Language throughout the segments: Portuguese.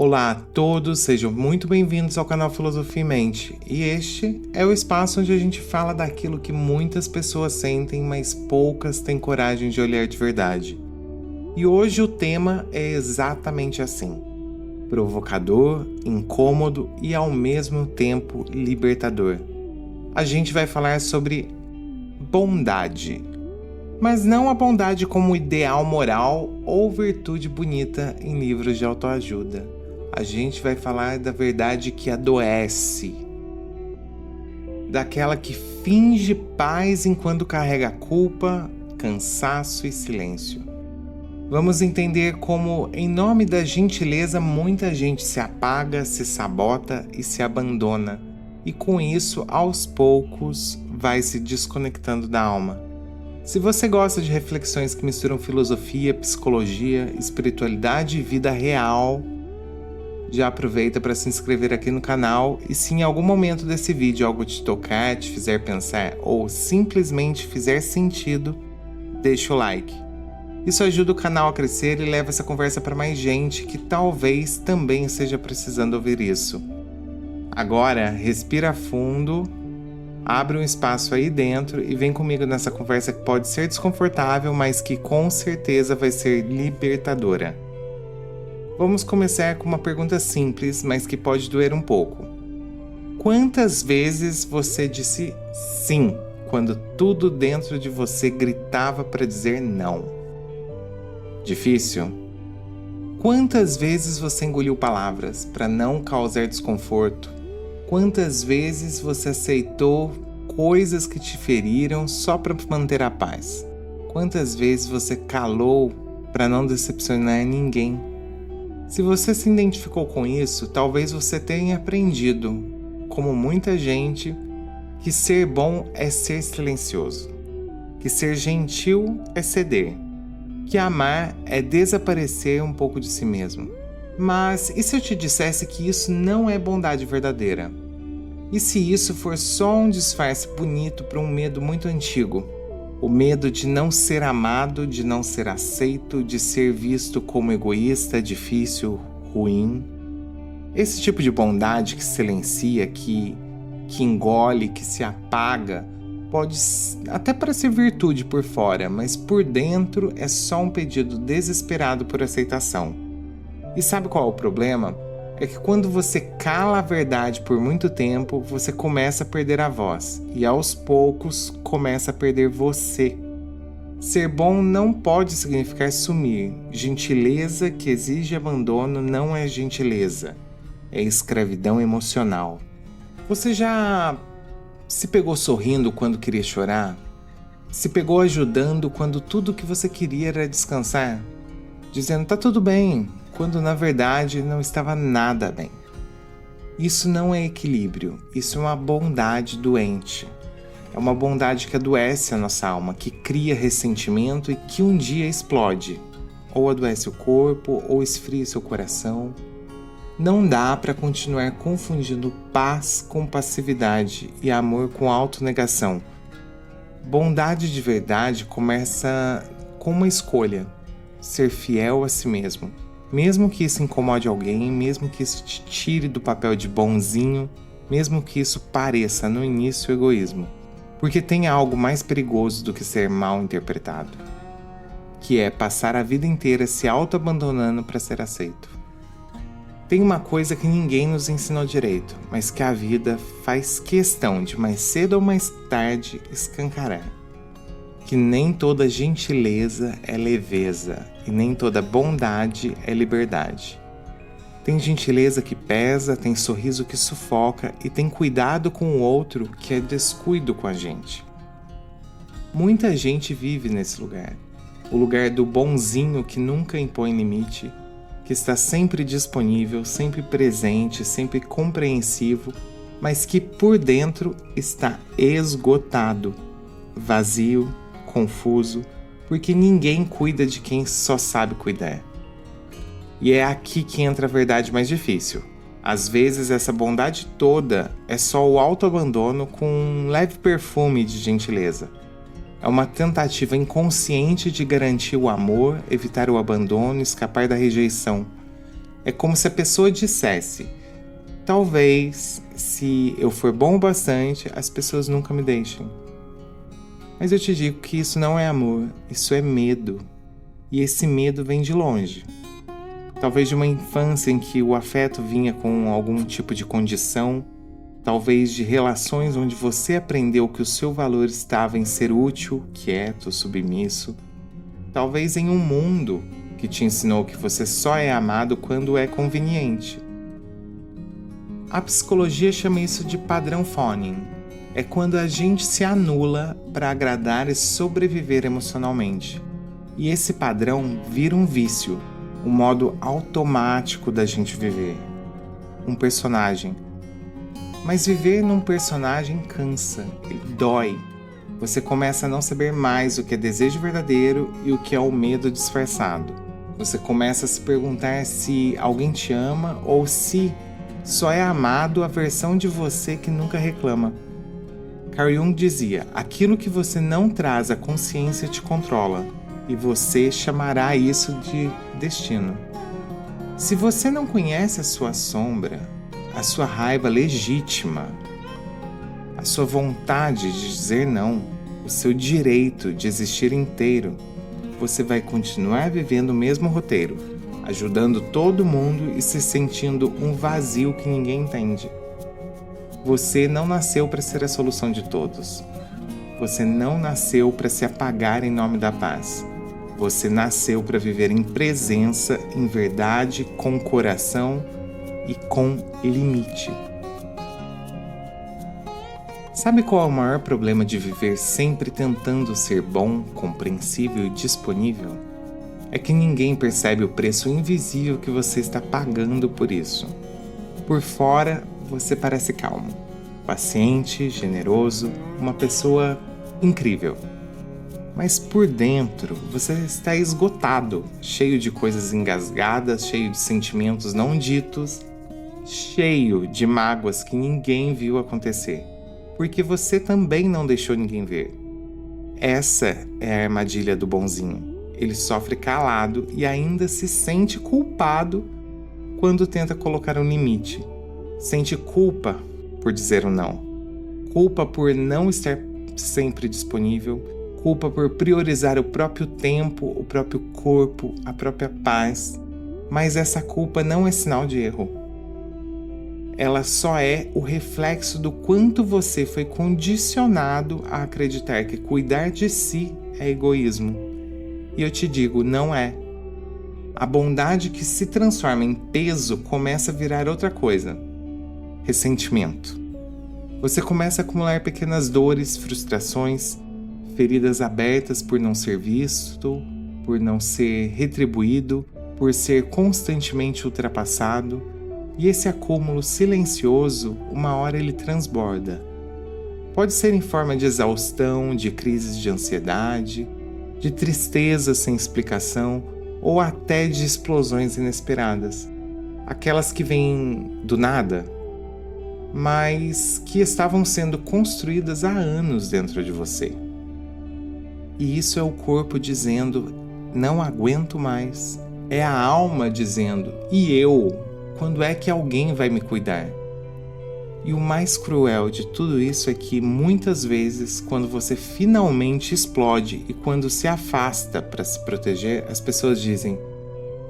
Olá a todos, sejam muito bem-vindos ao canal Filosofia em Mente. E este é o espaço onde a gente fala daquilo que muitas pessoas sentem, mas poucas têm coragem de olhar de verdade. E hoje o tema é exatamente assim: provocador, incômodo e ao mesmo tempo libertador. A gente vai falar sobre bondade. Mas não a bondade como ideal moral ou virtude bonita em livros de autoajuda. A gente vai falar da verdade que adoece. Daquela que finge paz enquanto carrega culpa, cansaço e silêncio. Vamos entender como, em nome da gentileza, muita gente se apaga, se sabota e se abandona. E com isso, aos poucos, vai se desconectando da alma. Se você gosta de reflexões que misturam filosofia, psicologia, espiritualidade e vida real, já aproveita para se inscrever aqui no canal e se em algum momento desse vídeo algo te tocar, te fizer pensar ou simplesmente fizer sentido, deixa o like. Isso ajuda o canal a crescer e leva essa conversa para mais gente que talvez também esteja precisando ouvir isso. Agora, respira fundo. Abre um espaço aí dentro e vem comigo nessa conversa que pode ser desconfortável, mas que com certeza vai ser libertadora. Vamos começar com uma pergunta simples, mas que pode doer um pouco. Quantas vezes você disse sim quando tudo dentro de você gritava para dizer não? Difícil? Quantas vezes você engoliu palavras para não causar desconforto? Quantas vezes você aceitou coisas que te feriram só para manter a paz? Quantas vezes você calou para não decepcionar ninguém? Se você se identificou com isso, talvez você tenha aprendido, como muita gente, que ser bom é ser silencioso, que ser gentil é ceder, que amar é desaparecer um pouco de si mesmo. Mas e se eu te dissesse que isso não é bondade verdadeira? E se isso for só um disfarce bonito para um medo muito antigo? O medo de não ser amado, de não ser aceito, de ser visto como egoísta, difícil, ruim. Esse tipo de bondade que silencia, que engole, que se apaga, pode até parecer virtude por fora, mas por dentro é só um pedido desesperado por aceitação. E sabe qual é o problema? É que quando você cala a verdade por muito tempo, você começa a perder a voz e aos poucos começa a perder você. Ser bom não pode significar sumir. Gentileza que exige abandono não é gentileza, é escravidão emocional. Você já se pegou sorrindo quando queria chorar? Se pegou ajudando quando tudo que você queria era descansar? Dizendo, tá tudo bem, quando na verdade não estava nada bem. Isso não é equilíbrio, isso é uma bondade doente. É uma bondade que adoece a nossa alma, que cria ressentimento e que um dia explode. Ou adoece o corpo, ou esfria seu coração. Não dá para continuar confundindo paz com passividade e amor com autonegação. Bondade de verdade começa com uma escolha: ser fiel a si mesmo. Mesmo que isso incomode alguém, mesmo que isso te tire do papel de bonzinho, mesmo que isso pareça no início egoísmo. Porque tem algo mais perigoso do que ser mal interpretado, que é passar a vida inteira se auto-abandonando para ser aceito. Tem uma coisa que ninguém nos ensinou direito, mas que a vida faz questão de mais cedo ou mais tarde escancarar. Que nem toda gentileza é leveza e nem toda bondade é liberdade. Tem gentileza que pesa, tem sorriso que sufoca e tem cuidado com o outro que é descuido com a gente. Muita gente vive nesse lugar. O lugar do bonzinho que nunca impõe limite, que está sempre disponível, sempre presente, sempre compreensivo, mas que por dentro está esgotado, vazio, confuso, porque ninguém cuida de quem só sabe cuidar. E é aqui que entra a verdade mais difícil. Às vezes essa bondade toda é só o autoabandono com um leve perfume de gentileza. É uma tentativa inconsciente de garantir o amor, evitar o abandono, escapar da rejeição. É como se a pessoa dissesse: talvez, se eu for bom o bastante, as pessoas nunca me deixem. Mas eu te digo que isso não é amor, isso é medo. E esse medo vem de longe. Talvez de uma infância em que o afeto vinha com algum tipo de condição, talvez de relações onde você aprendeu que o seu valor estava em ser útil, quieto, submisso. Talvez em um mundo que te ensinou que você só é amado quando é conveniente. A psicologia chama isso de padrão phoning. É quando a gente se anula para agradar e sobreviver emocionalmente. E esse padrão vira um vício, um modo automático da gente viver. Um personagem. Mas viver num personagem cansa, ele dói. Você começa a não saber mais o que é desejo verdadeiro e o que é o medo disfarçado. Você começa a se perguntar se alguém te ama ou se só é amado a versão de você que nunca reclama. Carl Jung dizia: aquilo que você não traz à consciência te controla, e você chamará isso de destino. Se você não conhece a sua sombra, a sua raiva legítima, a sua vontade de dizer não, o seu direito de existir inteiro, você vai continuar vivendo o mesmo roteiro, ajudando todo mundo e se sentindo um vazio que ninguém entende. Você não nasceu para ser a solução de todos. Você não nasceu para se apagar em nome da paz. Você nasceu para viver em presença, em verdade, com coração e com limite. Sabe qual é o maior problema de viver sempre tentando ser bom, compreensível e disponível? É que ninguém percebe o preço invisível que você está pagando por isso. Por fora, você parece calmo, paciente, generoso, uma pessoa incrível. Mas por dentro, você está esgotado, cheio de coisas engasgadas, cheio de sentimentos não ditos, cheio de mágoas que ninguém viu acontecer, porque você também não deixou ninguém ver. Essa é a armadilha do bonzinho. Ele sofre calado e ainda se sente culpado quando tenta colocar um limite. Sente culpa por dizer um não. Culpa por não estar sempre disponível. Culpa por priorizar o próprio tempo, o próprio corpo, a própria paz. Mas essa culpa não é sinal de erro. Ela só é o reflexo do quanto você foi condicionado a acreditar que cuidar de si é egoísmo. E eu te digo, não é. A bondade que se transforma em peso começa a virar outra coisa. Ressentimento. Você começa a acumular pequenas dores, frustrações, feridas abertas por não ser visto, por não ser retribuído, por ser constantemente ultrapassado. E esse acúmulo silencioso, uma hora ele transborda. Pode ser em forma de exaustão, de crises de ansiedade, de tristeza sem explicação ou até de explosões inesperadas. Aquelas que vêm do nada, mas que estavam sendo construídas há anos dentro de você. E isso é o corpo dizendo: não aguento mais. É a alma dizendo: e eu? Quando é que alguém vai me cuidar? E o mais cruel de tudo isso é que muitas vezes, quando você finalmente explode e quando se afasta para se proteger, as pessoas dizem: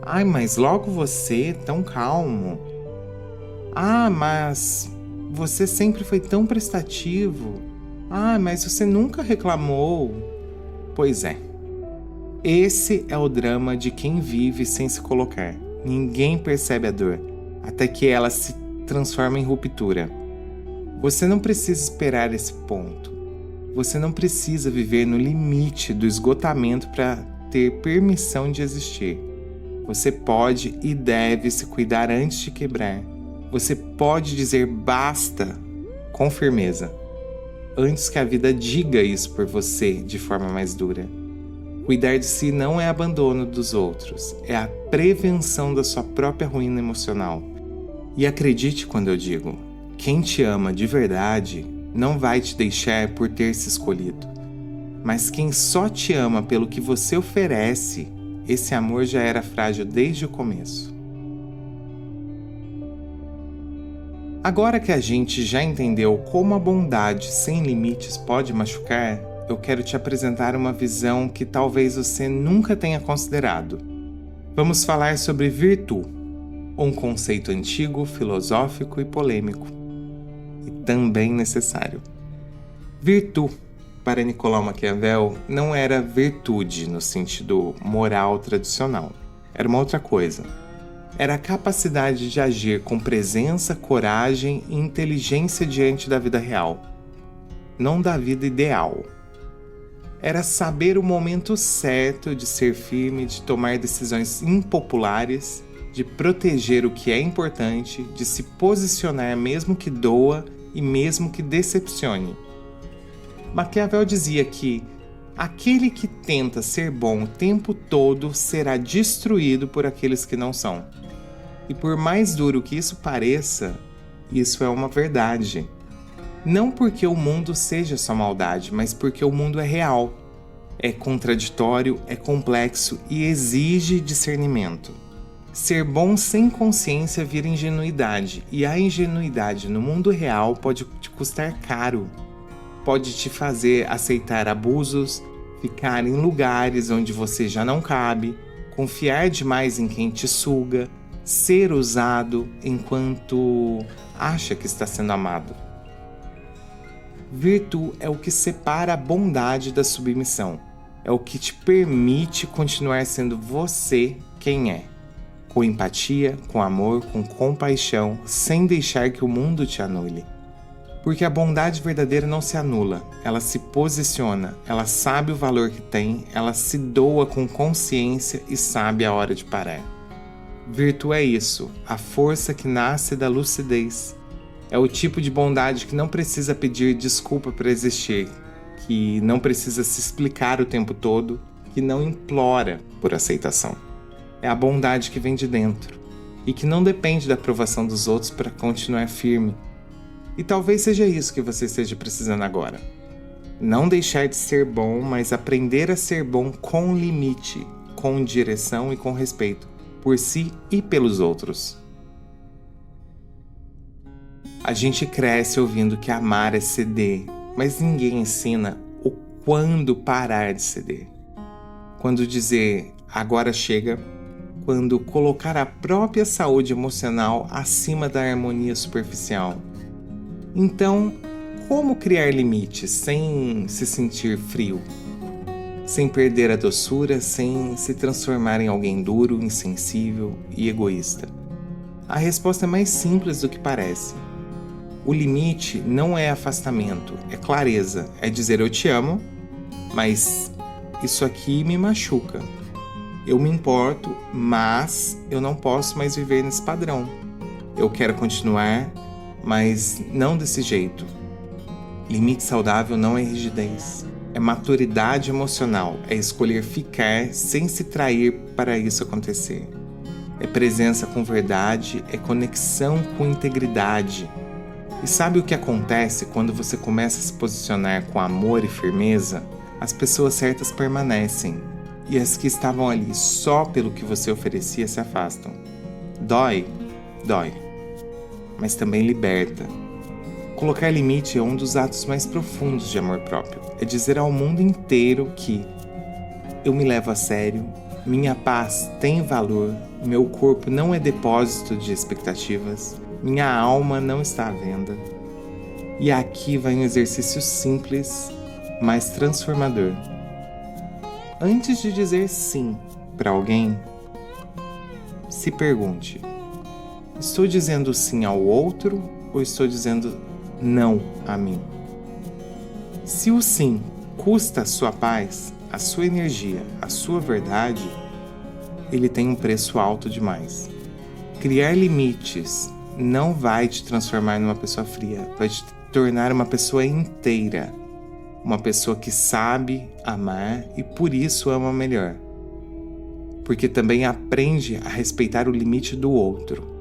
ai, mas logo você, tão calmo. Ah, mas você sempre foi tão prestativo. Ah, mas você nunca reclamou. Pois é. Esse é o drama de quem vive sem se colocar. Ninguém percebe a dor, até que ela se transforma em ruptura. Você não precisa esperar esse ponto. Você não precisa viver no limite do esgotamento para ter permissão de existir. Você pode e deve se cuidar antes de quebrar. Você pode dizer basta com firmeza, antes que a vida diga isso por você de forma mais dura. Cuidar de si não é abandono dos outros, é a prevenção da sua própria ruína emocional. E acredite quando eu digo, quem te ama de verdade não vai te deixar por ter se escolhido. Mas quem só te ama pelo que você oferece, esse amor já era frágil desde o começo. Agora que a gente já entendeu como a bondade sem limites pode machucar, eu quero te apresentar uma visão que talvez você nunca tenha considerado. Vamos falar sobre virtude, um conceito antigo, filosófico e polêmico, e também necessário. Virtude, para Nicolau Maquiavel, não era virtude no sentido moral tradicional. Era uma outra coisa. Era a capacidade de agir com presença, coragem e inteligência diante da vida real, não da vida ideal. Era saber o momento certo de ser firme, de tomar decisões impopulares, de proteger o que é importante, de se posicionar mesmo que doa e mesmo que decepcione. Maquiavel dizia que aquele que tenta ser bom o tempo todo será destruído por aqueles que não são. E por mais duro que isso pareça, isso é uma verdade. Não porque o mundo seja só maldade, mas porque o mundo é real. É contraditório, é complexo e exige discernimento. Ser bom sem consciência vira ingenuidade, e a ingenuidade no mundo real pode te custar caro. Pode te fazer aceitar abusos, ficar em lugares onde você já não cabe, confiar demais em quem te suga, ser usado enquanto acha que está sendo amado. Virtude é o que separa a bondade da submissão. É o que te permite continuar sendo você quem é. Com empatia, com amor, com compaixão, sem deixar que o mundo te anule. Porque a bondade verdadeira não se anula, ela se posiciona, ela sabe o valor que tem, ela se doa com consciência e sabe a hora de parar. Virtude é isso, a força que nasce da lucidez. É o tipo de bondade que não precisa pedir desculpa para existir, que não precisa se explicar o tempo todo, que não implora por aceitação. É a bondade que vem de dentro e que não depende da aprovação dos outros para continuar firme. E talvez seja isso que você esteja precisando agora. Não deixar de ser bom, mas aprender a ser bom com limite, com direção e com respeito, por si e pelos outros. A gente cresce ouvindo que amar é ceder, mas ninguém ensina o quando parar de ceder. Quando dizer agora chega, quando colocar a própria saúde emocional acima da harmonia superficial. Então, como criar limites sem se sentir frio? Sem perder a doçura, sem se transformar em alguém duro, insensível e egoísta? A resposta é mais simples do que parece. O limite não é afastamento, é clareza, é dizer eu te amo, mas isso aqui me machuca. Eu me importo, mas eu não posso mais viver nesse padrão. Eu quero continuar, mas não desse jeito. Limite saudável não é rigidez, é maturidade emocional, é escolher ficar sem se trair para isso acontecer. É presença com verdade, é conexão com integridade. E sabe o que acontece quando você começa a se posicionar com amor e firmeza? As pessoas certas permanecem, e as que estavam ali só pelo que você oferecia se afastam. Dói, mas também liberta. Colocar limite é um dos atos mais profundos de amor próprio. É dizer ao mundo inteiro que eu me levo a sério, minha paz tem valor, meu corpo não é depósito de expectativas, minha alma não está à venda. E aqui vai um exercício simples, mas transformador. Antes de dizer sim para alguém, se pergunte: estou dizendo sim ao outro ou estou dizendo não a mim? Se o sim custa a sua paz, a sua energia, a sua verdade, ele tem um preço alto demais. Criar limites não vai te transformar numa pessoa fria, vai te tornar uma pessoa inteira, uma pessoa que sabe amar e por isso ama melhor, porque também aprende a respeitar o limite do outro.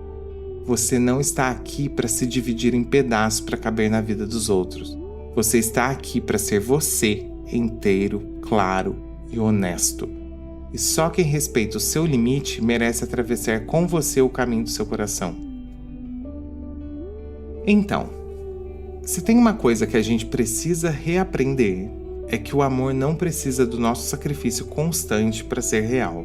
Você não está aqui para se dividir em pedaços para caber na vida dos outros. Você está aqui para ser você, inteiro, claro e honesto. E só quem respeita o seu limite merece atravessar com você o caminho do seu coração. Então, se tem uma coisa que a gente precisa reaprender, é que o amor não precisa do nosso sacrifício constante para ser real.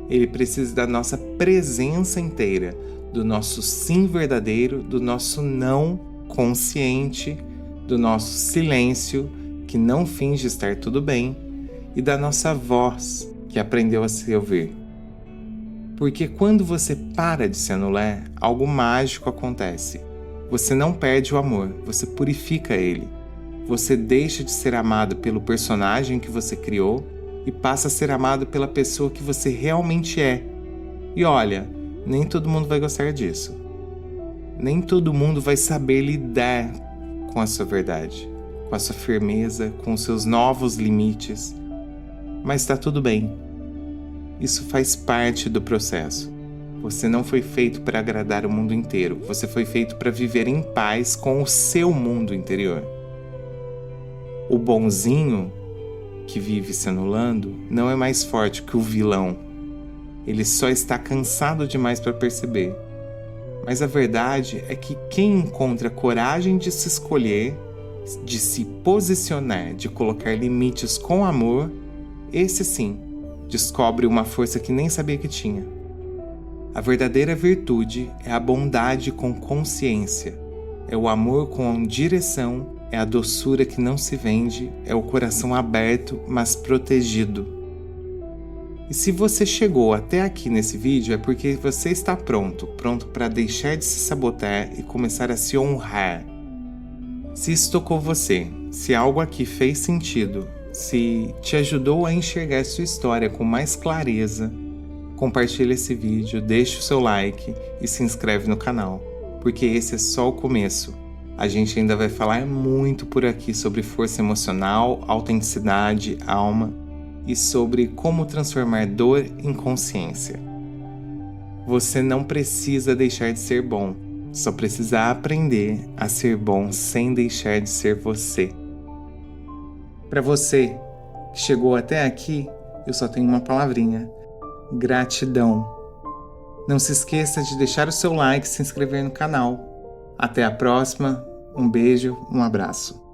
Ele precisa da nossa presença inteira, do nosso sim verdadeiro, do nosso não consciente, do nosso silêncio, que não finge estar tudo bem, e da nossa voz, que aprendeu a se ouvir. Porque quando você para de se anular, algo mágico acontece. Você não perde o amor, você purifica ele. Você deixa de ser amado pelo personagem que você criou e passa a ser amado pela pessoa que você realmente é. E olha, nem todo mundo vai gostar disso. Nem todo mundo vai saber lidar com a sua verdade, com a sua firmeza, com os seus novos limites. Mas está tudo bem. Isso faz parte do processo. Você não foi feito para agradar o mundo inteiro. Você foi feito para viver em paz com o seu mundo interior. O bonzinho que vive se anulando não é mais forte que o vilão. Ele só está cansado demais para perceber. Mas a verdade é que quem encontra coragem de se escolher, de se posicionar, de colocar limites com amor, esse sim, descobre uma força que nem sabia que tinha. A verdadeira virtude é a bondade com consciência, é o amor com direção, é a doçura que não se vende, é o coração aberto, mas protegido. E se você chegou até aqui nesse vídeo é porque você está pronto para deixar de se sabotar e começar a se honrar. Se isso tocou você, se algo aqui fez sentido, se te ajudou a enxergar sua história com mais clareza, compartilhe esse vídeo, deixe o seu like e se inscreve no canal, porque esse é só o começo. A gente ainda vai falar muito por aqui sobre força emocional, autenticidade, alma e sobre como transformar dor em consciência. Você não precisa deixar de ser bom, só precisa aprender a ser bom sem deixar de ser você. Para você que chegou até aqui, eu só tenho uma palavrinha: gratidão. Não se esqueça de deixar o seu like e se inscrever no canal. Até a próxima, um beijo, um abraço.